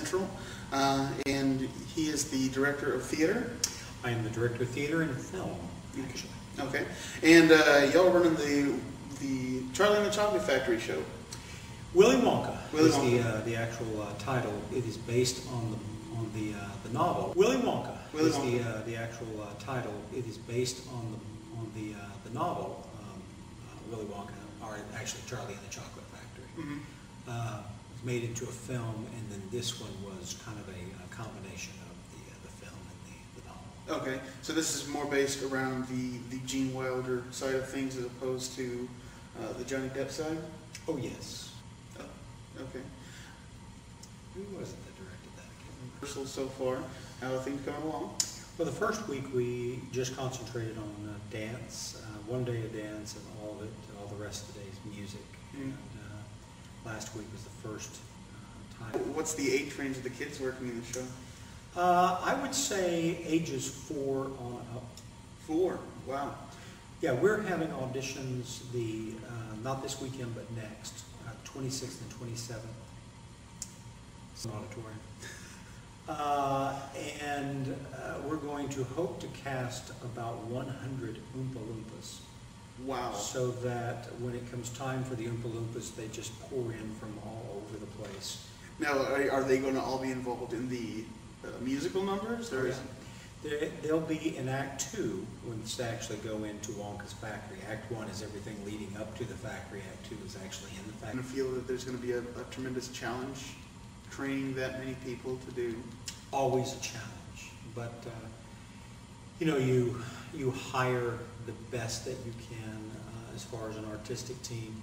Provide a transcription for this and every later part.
Central, and he is the director of theater. I am the director of theater and film, actually. Okay, and y'all running the Charlie and the Chocolate Factory show. Willy Wonka Willy is Wonka. the actual title. It is based on the novel. Willy Wonka Willy is Wonka. the actual title. It is based on the novel Willy Wonka, or actually Charlie and the Chocolate Factory. Mm-hmm. It was made into a film, and then this one was kind of a combination of the film and the novel. Okay, so this is more based around the Gene Wilder side of things as opposed to the Johnny Depp side? Oh, yes. Oh, okay. Who was it that directed that? I can't remember. Rehearsal so far, how are things coming along? Well, the first week we just concentrated on dance, one day of dance and all of it, all the rest of the day's music. Mm. And last week was the first time. What's the age range of the kids working in the show? I would say ages 4 on up. 4, wow. Yeah, we're having auditions not this weekend, but next, 26th and 27th. It's an auditorium. And we're going to hope to cast about 100 Oompa Loompas. Wow. So that when it comes time for the Oompa Loompas, they just pour in from all over the place. Now, are they going to all be involved in the musical numbers? Or They'll be in Act 2 when they actually go into Wonka's factory. Act 1 is everything leading up to the factory. Act 2 is actually in the factory. I feel that there's going to be a tremendous challenge training that many people to do. Always a challenge, but you know, you hire the best that you can as far as an artistic team.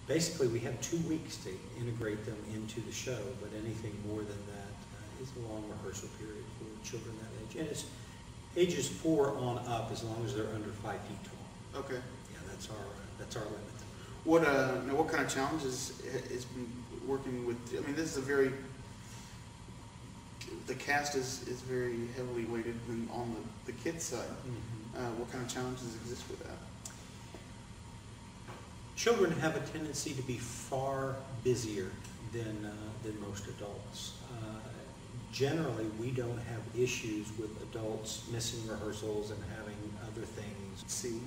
Basically, we have 2 weeks to integrate them into the show, but anything more than that is a long rehearsal period for children that age. And it's ages 4 on up, as long as they're under 5 feet tall. Okay. Yeah, that's our limit. What kind of challenges has been working with? I mean, this is the cast is very heavily weighted on the kids side. Mm-hmm. What kind of challenges exist with that? Children have a tendency to be far busier than most adults. Generally, we don't have issues with adults missing rehearsals and having other things. See,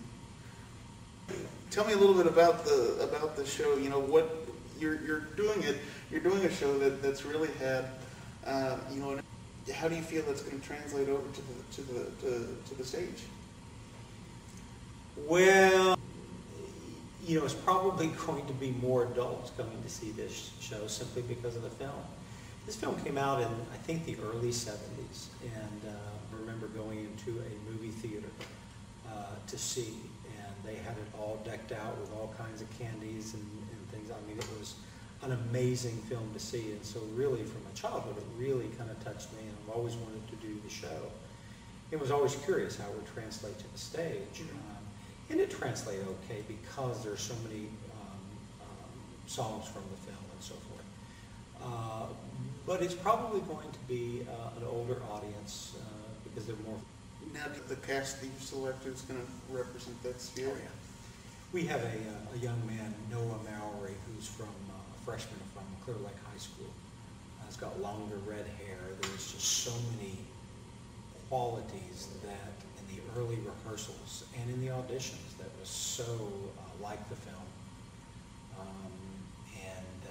tell me a little bit about the show. You know, what you're doing it. You're doing a show that's really had. You know, how do you feel that's going to translate over to the stage? Well, you know, it's probably going to be more adults coming to see this show simply because of the film. This film came out in, I think, the early 70s, and I remember going into a movie theater to see, and they had it all decked out with all kinds of candies and things. I mean, it was an amazing film to see, and so really from my childhood it really kind of touched me, and I've always wanted to do the show. It was always curious how it would translate to the stage, and it translated okay because there's so many songs from the film and so forth. But it's probably going to be an older audience because they're more... Now the cast that you've selected is going to represent that sphere? Oh, yeah. We have a young man, Noah Mallory, who's a freshman from Clear Lake High School. He's got longer red hair. There's just so many qualities that in the early rehearsals and in the auditions that was so like the film. And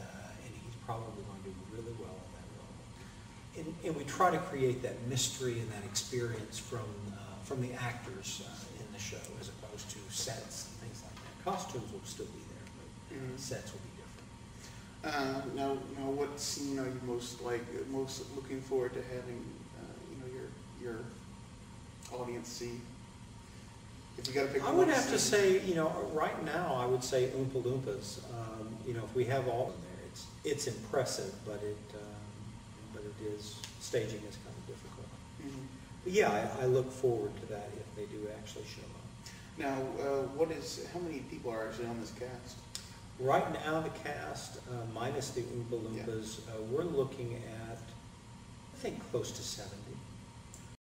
he's probably going to do really well in that role. And we try to create that mystery and that experience from the actors in the show, as opposed to sets and things like that. Costumes will still be there, but sets will be different. Now, what scene are you most looking forward to having, your audience see? If you got to pick, I would have to say, right now, I would say Oompa Loompas. If we have all in there, it's impressive, but it is, staging is kind of difficult. Mm-hmm. But yeah, I look forward to that if they do actually show up. Now, how many people are actually on this cast? Right now, the cast, minus the Oompa Loompas, we're looking at, I think, close to 70.